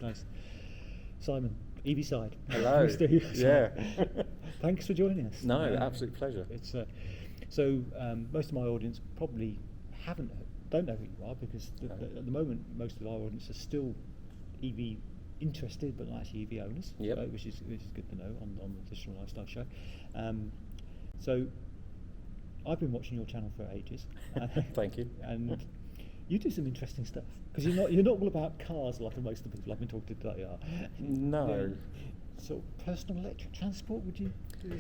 Nice. Simon, TheEVSide. Hello. Yeah. Thanks for joining us. No, absolute pleasure. It's most of my audience probably don't know who you are, because at the moment most of our audience are still EV interested, but not actually EV owners. Yep. Which is good to know on the Digital Lifestyle Show. So I've been watching your channel for ages. Thank you. And you do some interesting stuff, because you're not all about cars like most of the people I've been talking to today are. No. Sort of personal electric transport,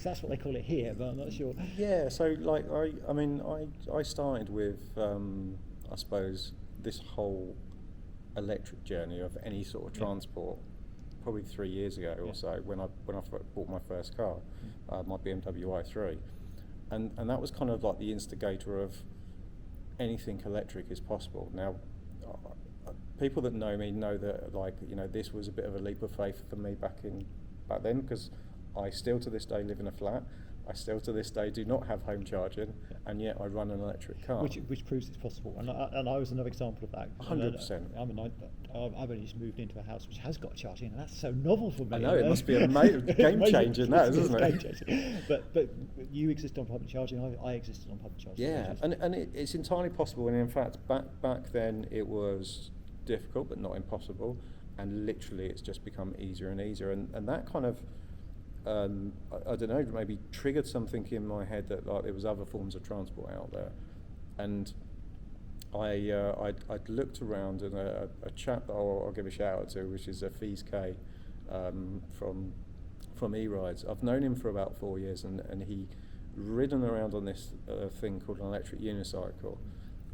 that's what they call it here, but I'm not sure. Yeah, so like I started with I suppose this whole electric journey of any sort of transport probably 3 years ago or so, when I bought my first car, my BMW i3, and that was kind of like the instigator of anything electric is possible. Now, people that know me know that, like, you know, this was a bit of a leap of faith for me back then, because I still to this day live in a flat. I still to this day do not have home charging, and yet I run an electric car. Which proves it's possible, and I was another example of that. 100%. I've only just moved into a house which has got charging, and that's so novel for me. I know, it must be a game changer now, isn't it? But you exist on public charging, I existed on public charging. Yeah, and it's entirely possible, and in fact back then it was difficult but not impossible, and literally it's just become easier and easier, and that kind of I don't know, maybe triggered something in my head that, like, there was other forms of transport out there. And I'd looked around, and a chap that I'll give a shout out to, which is a TheEVSide from E-Rides. I've known him for about 4 years, and he ridden around on this thing called an electric unicycle.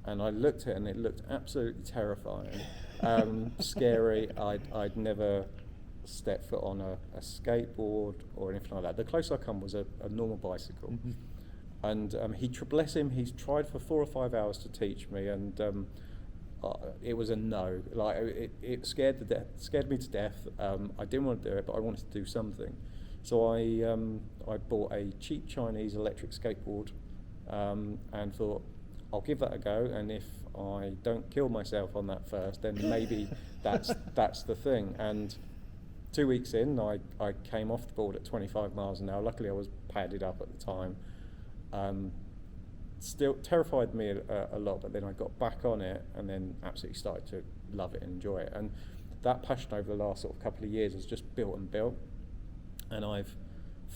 And I looked at it, and it looked absolutely terrifying, scary. I'd never step foot on a skateboard or anything like that. The closest I come was a normal bicycle. Mm-hmm. And bless him, he's tried for 4 or 5 hours to teach me, and it was a no. Like, it scared me to death. I didn't want to do it, but I wanted to do something. So I bought a cheap Chinese electric skateboard, and thought, I'll give that a go, and if I don't kill myself on that first, then maybe that's the thing. And 2 weeks in, I came off the board at 25 miles an hour. Luckily, I was padded up at the time. Still terrified me a lot, but then I got back on it, and then absolutely started to love it and enjoy it. And that passion over the last sort of couple of years has just built and built. And I've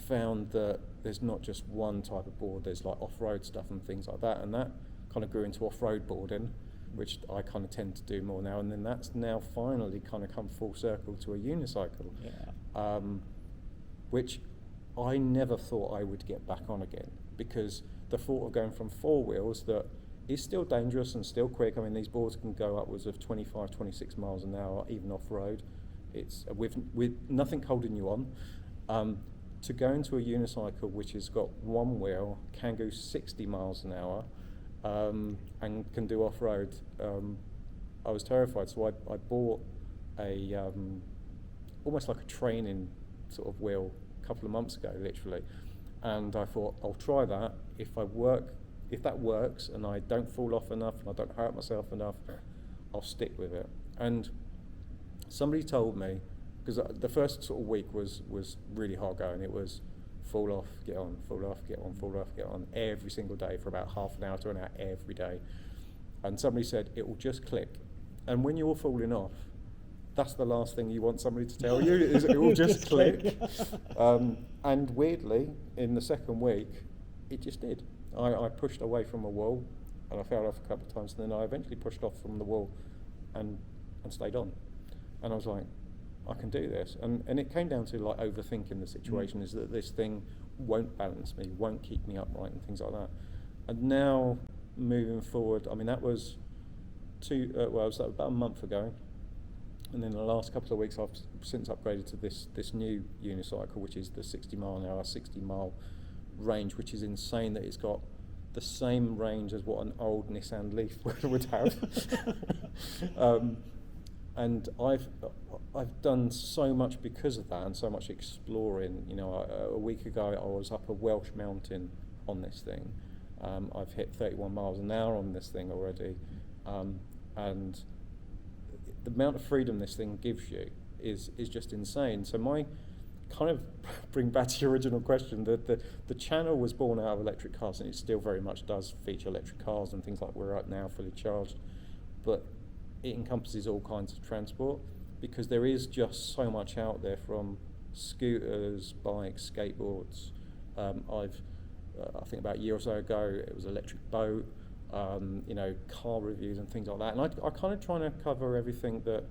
found that there's not just one type of board. There's like off-road stuff and things like that, and that kind of grew into off-road boarding, which I kind of tend to do more now, and then that's now finally kind of come full circle to a unicycle, which I never thought I would get back on again, because the thought of going from 4 wheels that is still dangerous and still quick. I mean, these boards can go upwards of 25, 26 miles an hour, even off-road. It's with nothing holding you on. To go into a unicycle which has got 1 wheel, can go 60 miles an hour, and can do off-road, I was terrified. So I bought a almost like a training sort of wheel a couple of months ago, literally, and I thought, I'll try that. If that works and I don't fall off enough and I don't hurt myself enough, I'll stick with it. And somebody told me, because the first sort of week was really hard going. It was fall off, get on, fall off, get on, fall off, get on, every single day for about half an hour to an hour every day. And somebody said, it will just click. And when you're falling off, that's the last thing you want somebody to tell you, is it will just click. And weirdly, in the second week, it just did. I pushed away from a wall, and I fell off a couple of times, and then I eventually pushed off from the wall and stayed on. And I was like, I can do this. And it came down to, like, overthinking the situation, is that this thing won't balance me, won't keep me upright and things like that. And now, moving forward, I mean, that was about a month ago. And then the last couple of weeks, I've since upgraded to this new unicycle, which is the 60 mile an hour, 60 mile range, which is insane that it's got the same range as what an old Nissan Leaf would have. And I've done so much because of that, and so much exploring. You know, a week ago I was up a Welsh mountain on this thing. I've hit 31 miles an hour on this thing already, and the amount of freedom this thing gives you is just insane. So my kind of bring back to your original question, the channel was born out of electric cars, and it still very much does feature electric cars and things like we're right now, fully charged, but it encompasses all kinds of transport, because there is just so much out there, from scooters, bikes, skateboards. I think about a year or so ago, it was electric boat, car reviews and things like that. And I kind of try to cover everything that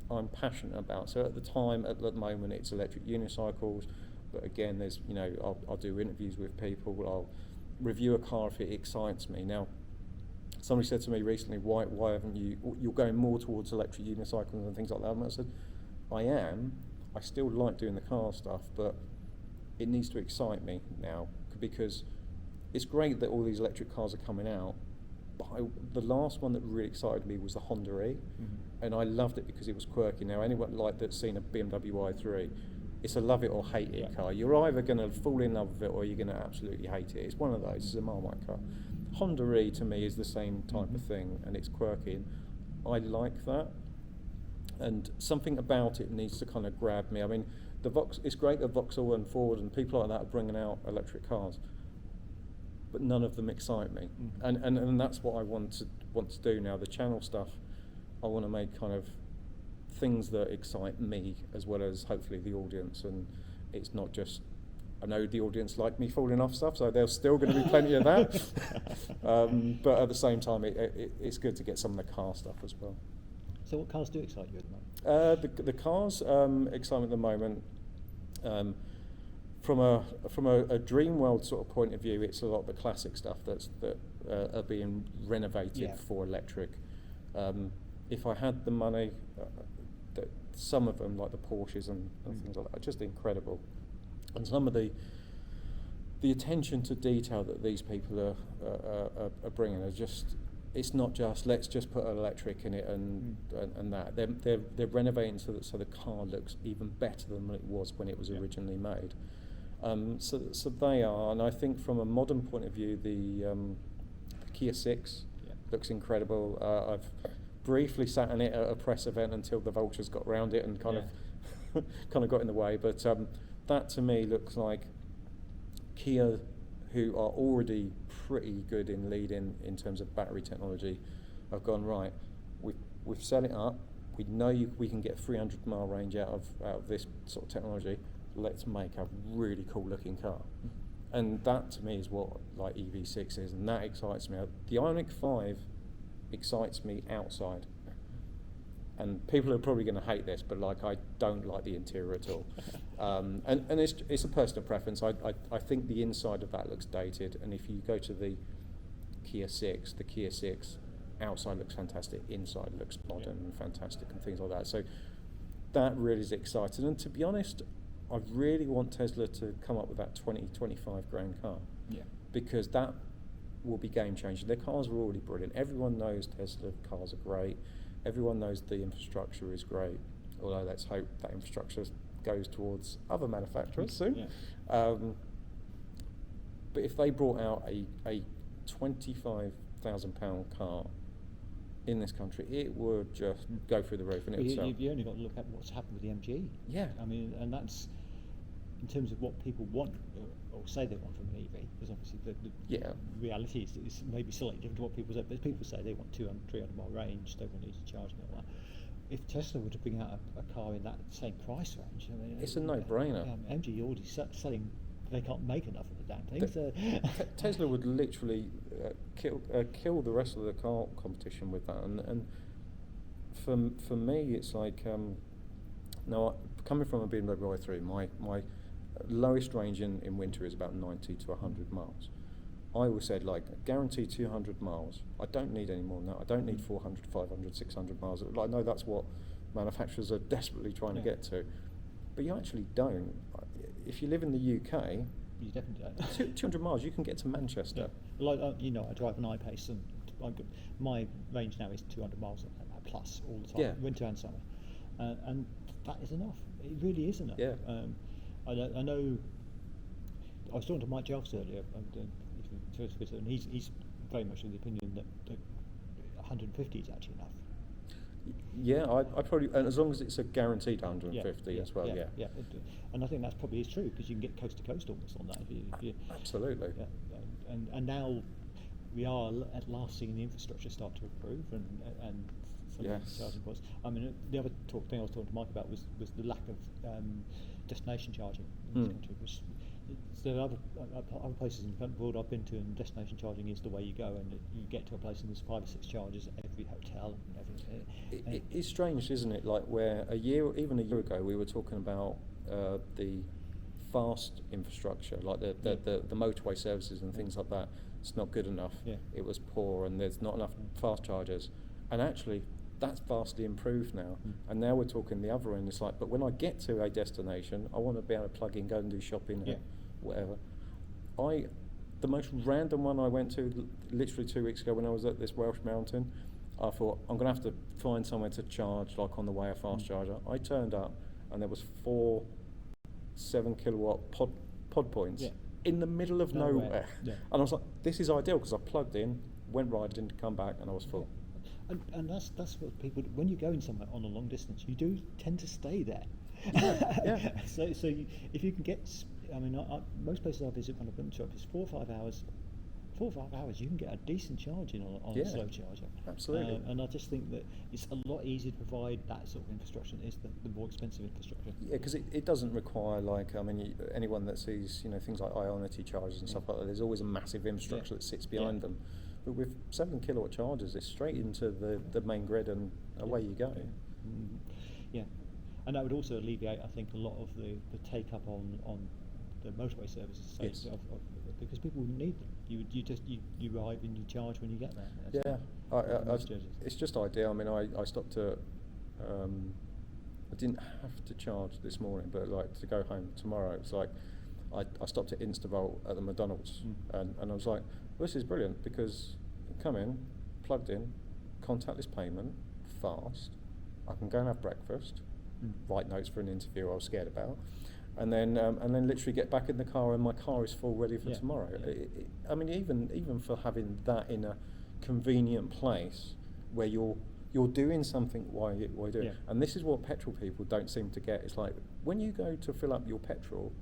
I'm passionate about. So at the moment, it's electric unicycles. But again, there's, I'll do interviews with people. I'll review a car if it excites me. Now, somebody said to me recently, why haven't you're going more towards electric unicycles and things like that? And I said, I am. I still like doing the car stuff, but it needs to excite me now, because it's great that all these electric cars are coming out, but the last one that really excited me was the Honda E, and I loved it because it was quirky. Now, anyone that's seen a BMW i3, it's a love it or hate it car. You're either going to fall in love with it or you're going to absolutely hate it. It's one of those. It's a Marmite car. Honda E to me is the same type of thing, and it's quirky, and I like that. And something about it needs to kind of grab me. I mean, it's great that Vauxhall and Ford and people like that are bringing out electric cars, but none of them excite me. And that's what I want to do now. The channel stuff, I want to make kind of things that excite me as well as hopefully the audience. And it's not just, I know the audience like me falling off stuff, so there's still going to be plenty of that. But at the same time, it's good to get some of the car stuff as well. So what cars do excite you at the moment? The cars excite me at the moment. From a dream world sort of point of view, it's a lot of the classic stuff that are being renovated for electric. If I had the money, some of them, like the Porsches and things like that, are just incredible. And some of the attention to detail that these people are bringing are just. It's not just let's just put an electric in it and that. They're renovating so the car looks even better than it was when it was originally made. So they are, and I think from a modern point of view, the Kia 6 looks incredible. I've briefly sat in it at a press event until the vultures got around it and kind of got in the way. But that to me looks like Kia, who are already pretty good in leading in terms of battery technology, have gone, right, we've set it up, we know we can get 300-mile range out of this sort of technology, let's make a really cool looking car. And that to me is what like EV6 is, and that excites me. The Ioniq 5 excites me outside. And people are probably going to hate this, but like I don't like the interior at all. And it's a personal preference. I think the inside of that looks dated, and if you go to the Kia 6 outside looks fantastic, inside looks modern and fantastic and things like that. So that really is exciting. And to be honest, I really want Tesla to come up with that 20-25 grand car. Yeah. Because that will be game changing. Their cars are already brilliant. Everyone knows Tesla cars are great. Everyone knows the infrastructure is great, although let's hope that infrastructure goes towards other manufacturers soon. Yeah. But if they brought out a £25,000 car in this country, it would just go through the roof in itself. You only got to look at what's happened with the MG. Yeah. I mean, and that's in terms of what people want or say they want from an EV, because obviously the reality is maybe slightly different to what people say. But people say they want 200, 300 mile range, don't want easy charging and all that. If Tesla were to bring out a car in that same price range, I mean, it's a no-brainer. MG already selling. They can't make enough of the damn thing. Tesla would literally kill the rest of the car competition with that. And for me, it's like now coming from a BMW i3, my lowest range in winter is about 90 to 100 miles. I always said, like, guaranteed 200 miles. I don't need any more than that. I don't need 400, 500, 600 miles. I know that's what manufacturers are desperately trying to get to. But you actually don't. If you live in the UK, you definitely don't. 200 miles, you can get to Manchester. Yeah. Like, I drive an I-Pace, and my range now is 200 miles plus all the time, winter and summer. And that is enough. It really is enough. Yeah. I know. I was talking to Mike Jelfs earlier, and he's very much of the opinion that 150 is actually enough. Yeah, I probably, and as long as it's a guaranteed 150 as well, yeah. And I think that's probably is true, because you can get coast to coast almost on that. If you Absolutely. Yeah, and now we are at last seeing the infrastructure start to improve, and some of the charging points. I mean, the other thing I was talking to Mike about was the lack of destination charging in this country, which there are other places in the world I've been to, and destination charging is the way you go, and you get to a place and there's 5 or 6 chargers at every hotel and everything. It is strange, isn't it? Like where even a year ago, we were talking about the fast infrastructure, like the motorway services and things like that. It's not good enough. Yeah. It was poor, and there's not enough fast chargers. And actually, that's vastly improved now. And now we're talking the other end. It's like, but when I get to a destination, I want to be able to plug in, go and do shopping, or whatever. The most random one I went to literally 2 weeks ago when I was at this Welsh mountain, I thought, I'm going to have to find somewhere to charge, like on the way, a fast charger. I turned up, and there was 4 7-kilowatt pod points in the middle of nowhere. And I was like, this is ideal, because I plugged in, went riding, come back, and I was full. And that's what people, when you're going somewhere on a long distance, you do tend to stay there. So if you can get, I mean, most places I visit when I've been to shop is 4 or 5 hours. 4 or 5 hours, you can get a decent charging on a slow charger. Absolutely. And I just think that it's a lot easier to provide that sort of infrastructure than it is the more expensive infrastructure. Yeah, because it doesn't require, like, I mean, anyone that sees, things like Ionity chargers and stuff like that, there's always a massive infrastructure that sits behind them. But with 7-kilowatt chargers, it's straight into the main grid, and away you go. Yeah, and that would also alleviate, I think, a lot of the take up on the motorway services, because people need them. You arrive and you charge when you get there. It's just ideal. I mean, I stopped at. I didn't have to charge this morning, but like to go home tomorrow, it's like I stopped at Instavolt at the McDonald's, and I was like, well, this is brilliant, because come in, plugged in, contactless payment, fast. I can go and have breakfast, write notes for an interview I was scared about, and then literally get back in the car, and my car is full, ready for tomorrow. I mean, even for having that in a convenient place where you're doing something while you're doing it. And this is what petrol people don't seem to get. It's like, when you go to fill up your petrol,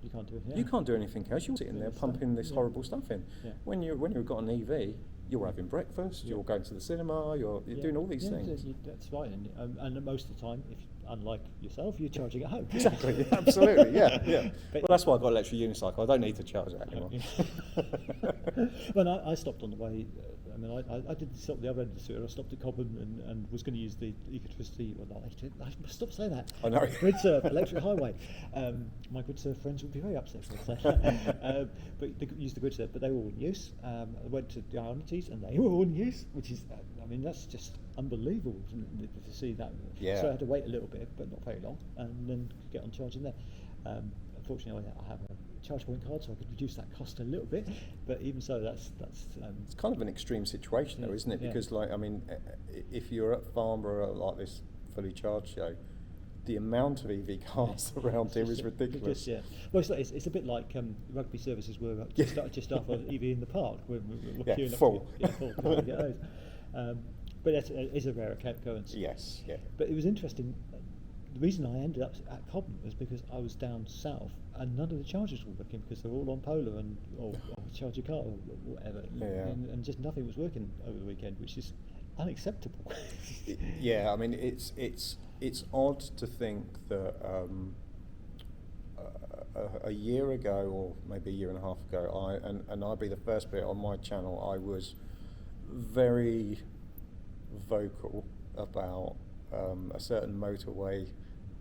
you can't do it. You can't do anything else. You're sitting there pumping this horrible stuff in. When you've got an EV, you're having breakfast, you're going to the cinema, you're doing all these things. That's right, and most of the time, unlike yourself, you're charging at home. Exactly, absolutely, yeah. Well, that's why I got an electric unicycle. I don't need to charge it anymore. Well, I stopped on the way. I mean, I did stop the other end of the sewer. I stopped at Cobham and was going to use the electricity. Well, I stop saying that. I know. GridServe, electric highway. My GridServe friends would be very upset if I say that. But they used the GridServe, but they were all in use. I went to the Ionities and they were all in use, which is, I mean, that's just unbelievable to see that. Yeah. So I had to wait a little bit, but not very long, and then get on charging there. Unfortunately, I have a charge point card, so I could reduce that cost a little bit. But even so, that's. It's kind of an extreme situation, though, isn't it? Because, like, I mean, if you're at Farnborough at like this fully charged show, the amount of EV cars around here is ridiculous. Well, it's a bit like rugby services were just after EV in the park. We're queuing full. Full to get those. But it is a rare occurrence. Yes, yeah. But it was interesting. The reason I ended up at Cobham was because I was down south and none of the chargers were working, because they're all on Polar or charge your car or whatever, and just nothing was working over the weekend, which is unacceptable. I mean, it's odd to think that a year ago, or maybe a year and a half ago, I'd be the first bit on my channel, I was very vocal about a certain motorway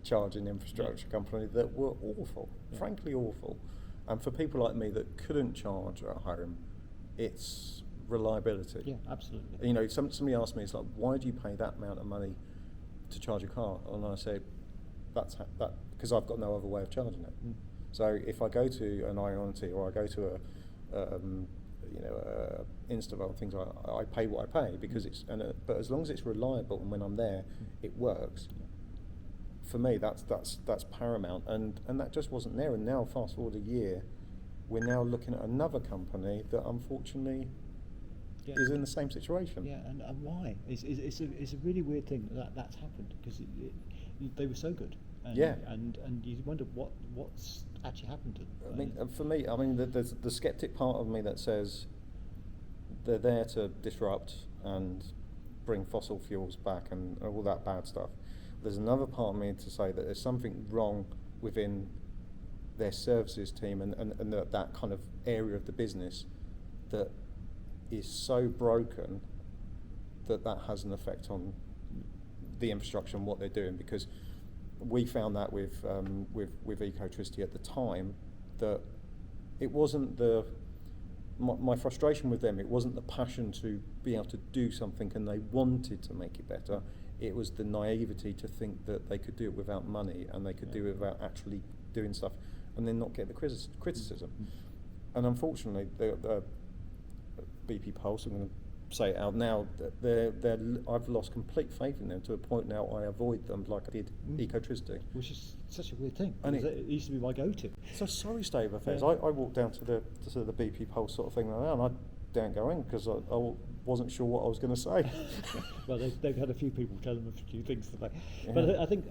charging infrastructure company that were awful, frankly awful. And for people like me that couldn't charge at home, it's reliability. Yeah, absolutely. Somebody asked me, it's like, why do you pay that amount of money to charge a car? And I say, that's because I've got no other way of charging it. So if I go to an Ionity or I go to Instavolt, things like that, I pay what I pay because but as long as it's reliable and when I'm there, it works. For me, that's paramount, and that just wasn't there. And now, fast forward a year, we're now looking at another company that unfortunately is in the same situation. Yeah, and why? It's a really weird thing that's happened, because they were so good. And, and you wonder what's actually happened to them. I mean, for me, there's the skeptic part of me that says they're there to disrupt and bring fossil fuels back and all that bad stuff. There's another part of me to say that there's something wrong within their services team and that kind of area of the business that is so broken that has an effect on the infrastructure and what they're doing, because we found that with Ecotricity at the time, that it wasn't my frustration with them, it wasn't the passion to be able to do something and they wanted to make it better. It was the naivety to think that they could do it without money and they could do it without actually doing stuff and then not get the criticism. And unfortunately, the BP Pulse, I'm going to say it out now, I've lost complete faith in them to a point now I avoid them like I did Ecotricity. Which is such a weird thing, and it used to be my go-to. So sorry, state of affairs. I walked down to the BP Pulse sort of thing like that, and I didn't go in because I wasn't sure what I was going to say. Well, they've had a few people tell them a few things today. Yeah. But I think,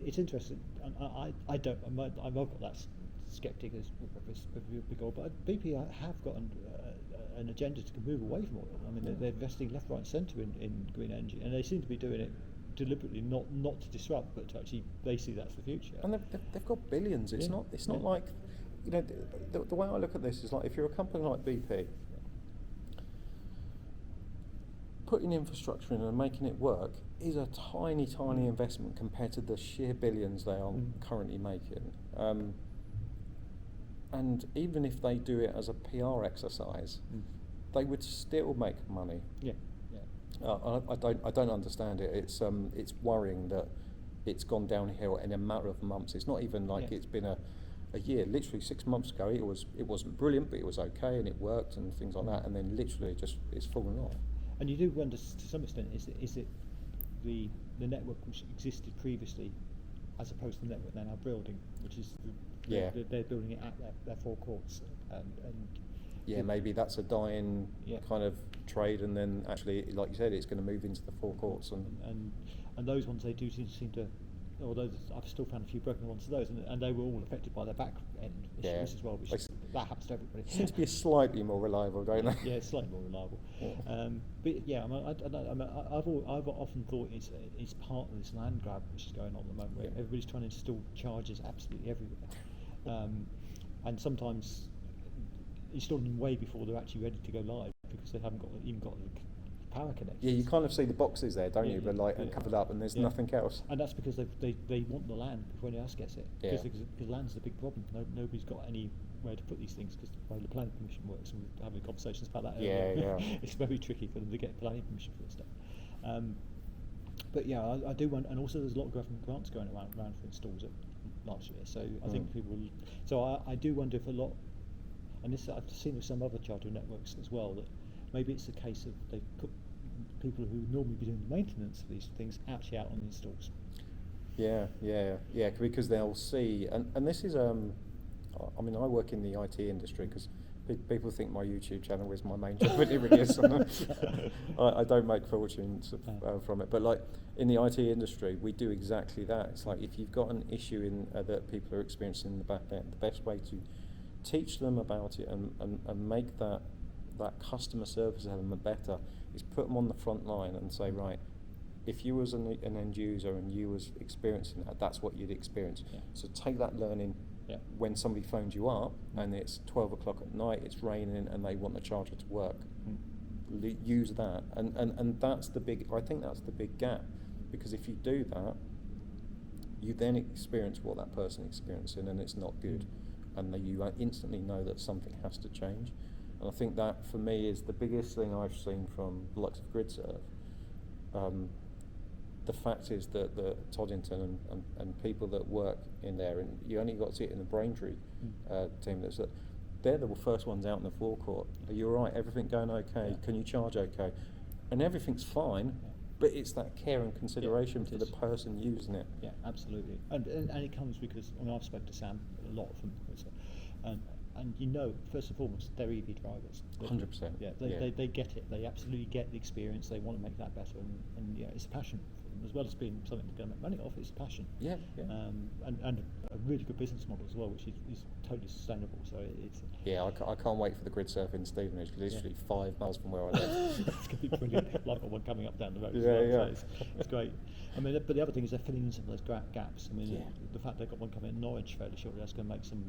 it's interesting. I've got that skeptic as big old, but BP have got an agenda to move away from oil. They're investing left, right, and centre in green energy, and they seem to be doing it deliberately, not to disrupt, but to actually they see that's the future. And they've got billions. It's not like, the way I look at this is like, if you're a company like BP, putting infrastructure in and making it work is a tiny investment compared to the sheer billions they are currently making. And even if they do it as a PR exercise, they would still make money. I don't understand it. It's worrying that it's gone downhill in a matter of months. It's not even like it's been a year. Literally 6 months ago, it wasn't brilliant, but it was okay and it worked and things like that. And then literally it's fallen off. And you do wonder to some extent, is it the network which existed previously, as opposed to the network they're now building, which is they're building it at their forecourts, and maybe that's a dying kind of trade, and then actually, like you said, it's going to move into the forecourts, and those ones they do seem to. Although I've still found a few broken ones of those, and they were all affected by their back end issues as well, which that happens to everybody. Seems to be slightly more reliable, don't they? Yeah, it's slightly more reliable. I've often thought it's part of this land grab which is going on at the moment, where everybody's trying to install chargers absolutely everywhere, and sometimes installing them way before they're actually ready to go live because they haven't even got the power connections. Yeah, you kind of see the boxes there, don't you? But and covered up, and there's nothing else. And that's because they want the land before anyone else gets it. Because land's a big problem. Nobody's got anywhere to put these things because the way the planning permission works, and we're having conversations about that earlier. It's very tricky for them to get planning permission for this stuff. But I do want, and also there's a lot of government grants going around for installs last year. So I think people. So I do wonder if a lot, and this I've seen with some other charter networks as well, that maybe it's a case of they put people who normally be doing the maintenance of these things actually out on the installs. Because they'll see, and this is I work in the IT industry, because people think my YouTube channel is my main job, but it really is. I don't make fortunes from it, but like in the IT industry, we do exactly that. It's like if you've got an issue in that people are experiencing in the back end, the best way to teach them about it and make that customer service element better is put them on the front line and say, right, if you was an end user and you was experiencing that, that's what you'd experience. So take that learning when somebody phones you up and it's 12 o'clock at night, it's raining and they want the charger to work. Use that, and that's the big, I think that's the big gap, because if you do that, you then experience what that person is experiencing, and it's not good, and you instantly know that something has to change. And I think that, for me, is the biggest thing I've seen from the likes of GridServe. The fact is that the Toddington and people that work in there, and you only got to see it in the Braintree team, they're the first ones out in the forecourt. Are you all right? Everything going okay? Can you charge okay? And everything's fine, but it's that care and consideration for the person using it. Yeah, absolutely. And it comes because I've spoken to Sam a lot from, and first and foremost, they're EV drivers. 100%. Yeah, they get it. They absolutely get the experience. They want to make that better, and yeah, it's a passion for them as well as being something they're going to make money off. It's a passion. Yeah. And a really good business model as well, which is totally sustainable. So it's. Yeah, I can't wait for the grid surf in Stevenage. Literally 5 miles from where I live. It's going to be brilliant. Like got one coming up down the road. Yeah, as well, yeah. So it's great. I mean, but the other thing is they're filling in some of those gaps. I mean, Yeah. the fact they've got one coming in Norwich fairly shortly, that's going to make some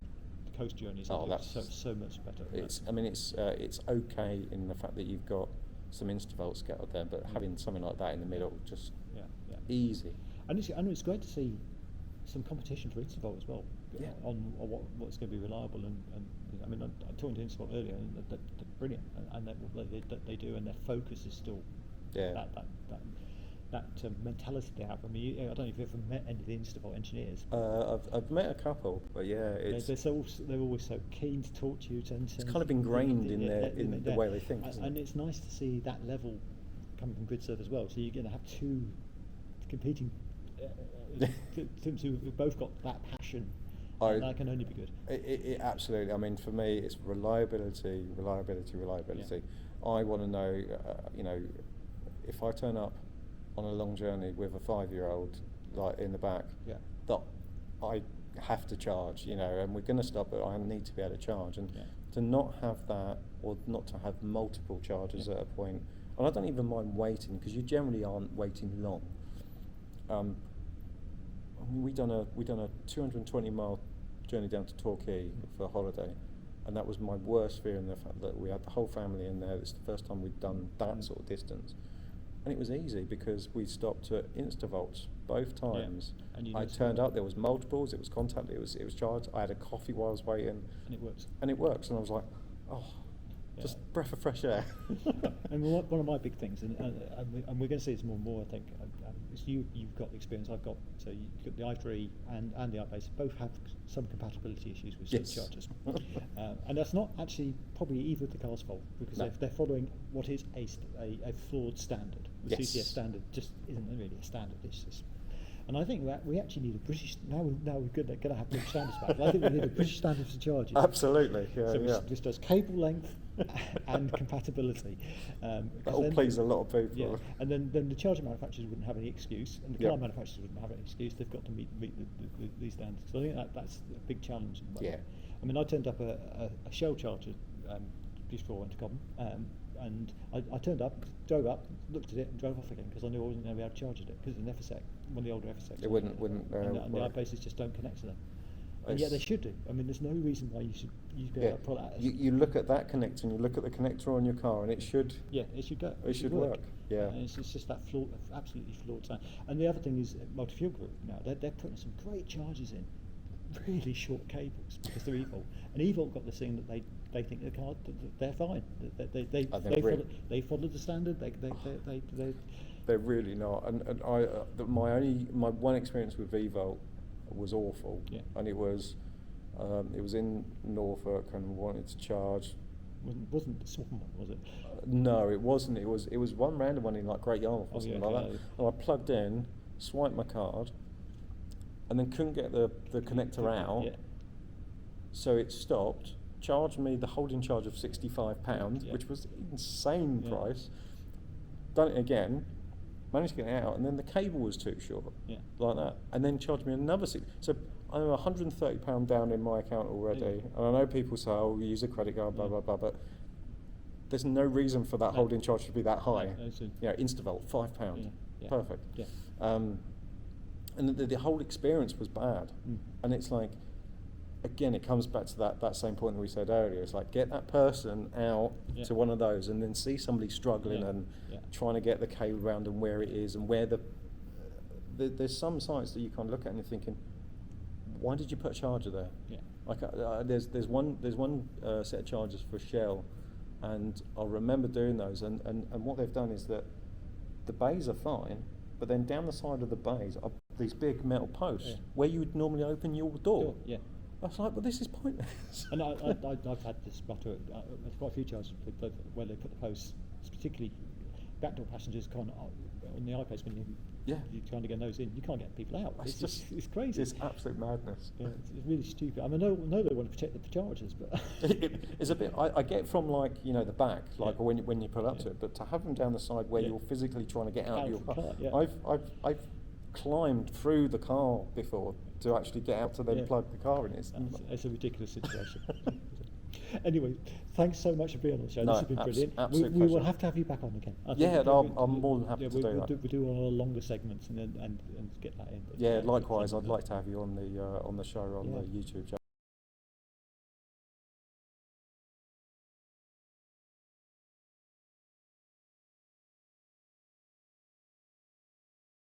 coast journeys that's so much better. It's okay in the fact that you've got some Instavolt scattered there, but having something like that in the middle, just easy. And it's great to see some competition for Instavolt as well. Yeah. On what's going to be reliable and I mean, I'm talking to Instavolt earlier, and they're brilliant, and they do, and their focus is still that mentality they have. I mean, I don't know if you've ever met any of the Instavolt engineers. I've met a couple, but yeah, they're always so keen to talk to you. It's kind of ingrained in the way they think, and it's nice to see that level coming from GridSurf as well. So you're going to have two competing teams who both got that passion. And that can only be good. It absolutely. I mean, for me, it's reliability. Yeah. I want to know, if I turn up on a long journey with a 5-year-old like in the back, that I have to charge, and we're going to stop, but I need to be able to charge, and to not have that, or not to have multiple charges at a point, and I don't even mind waiting, because you generally aren't waiting long. I mean, we done a 220-mile journey down to Torquay for a holiday, and that was my worst fear, in the fact that we had the whole family in there. It's the first time we'd done that sort of distance, and it was easy because we stopped at Instavolts both times. And I turned up, there was multiples, it was contacted, it was charged. I had a coffee while I was waiting, and it works. And I was like, just breath of fresh air. And one of my big things, and we're going to see this more and more, I think, is you've got the experience I've got. So you've got the i3 and the iBase both have some compatibility issues with superchargers. And that's not actually probably either of the car's fault, because they're following what is a flawed standard. The CCS standard just isn't really a standard. It's just, and I think that we actually need a British, now we're going to have British standards back, but I think we need a British standard for charging. Absolutely, Which does cable length and compatibility. That will please a lot of people. Yeah, and then the charger manufacturers wouldn't have any excuse, and the car manufacturers wouldn't have any excuse. They've got to meet these standards. So I think that's a big challenge. I mean, I turned up a Shell charger just before I went to Cobham, and I turned up, drove up, looked at it, and drove off again, because I knew I wasn't going to be able to charge it, because it's an FSX, one of the older FSX. It wouldn't. And the iBases just don't connect to them. And yet they should do. I mean, there's no reason why you should be able to pull that. You look at that connector, and you look at the connector on your car, and it should. Yeah, it should go. It should work. Yeah. And it's just that absolutely flawed sound. And the other thing is Multi-Fuel Group. They're putting some great charges in, really short cables, because they're eVolt. And eVolt got this thing that they think the car they're fine. They follow the standard. They're really not. And my one experience with eVolt was awful. Yeah. And it was in Norfolk, and wanted to charge. Wasn't the Swan one, was it? No, it wasn't. It was one random one in like Great Yarmouth or something like that. And I plugged in, swiped my card, and then couldn't get the connector out. Yeah. So it stopped, charged me the holding charge of £65, which was insane price. Done it again, managed to get it out, and then the cable was too short, like that, and then charged me another £60. So I'm £130 down in my account already, and I know people say, "Oh, we use a credit card, blah blah blah," but there's no reason for that holding charge to be that high. Instavolt, £5, perfect. Yeah. And the whole experience was bad, and it's like, again, it comes back to that same point that we said earlier. It's like, get that person out to one of those, and then see somebody struggling and trying to get the cable around, and where it is, and where there's some sites that you kind of look at and you're thinking, why did you put a charger there? Yeah. Like there's one set of chargers for Shell, and I remember doing those, and what they've done is that the bays are fine, but then down the side of the bays are these big metal posts where you would normally open your door. Yeah. I was like, well, this is pointless. And I've had this matter with quite a few charges where they put the posts, particularly backdoor passengers, on the iPads, when you Yeah. You're trying to get those in. You can't get people out. It's crazy. It's absolute madness. Yeah, it's really stupid. I mean, I know they want to protect the chargers, but It's a bit. I get from like the back, like when you pull up to it, but to have them down the side where you're physically trying to get out of your car. I've climbed through the car before to actually get out to then plug the car in. It's a ridiculous situation. Anyway, thanks so much for being on the show. No, This has been brilliant. absolute We will pleasure. have to have you back on again. I'm more than happy to do that. We'll do one of the longer segments and get that in. But Yeah, likewise. I'd like to have you on the show on the YouTube channel.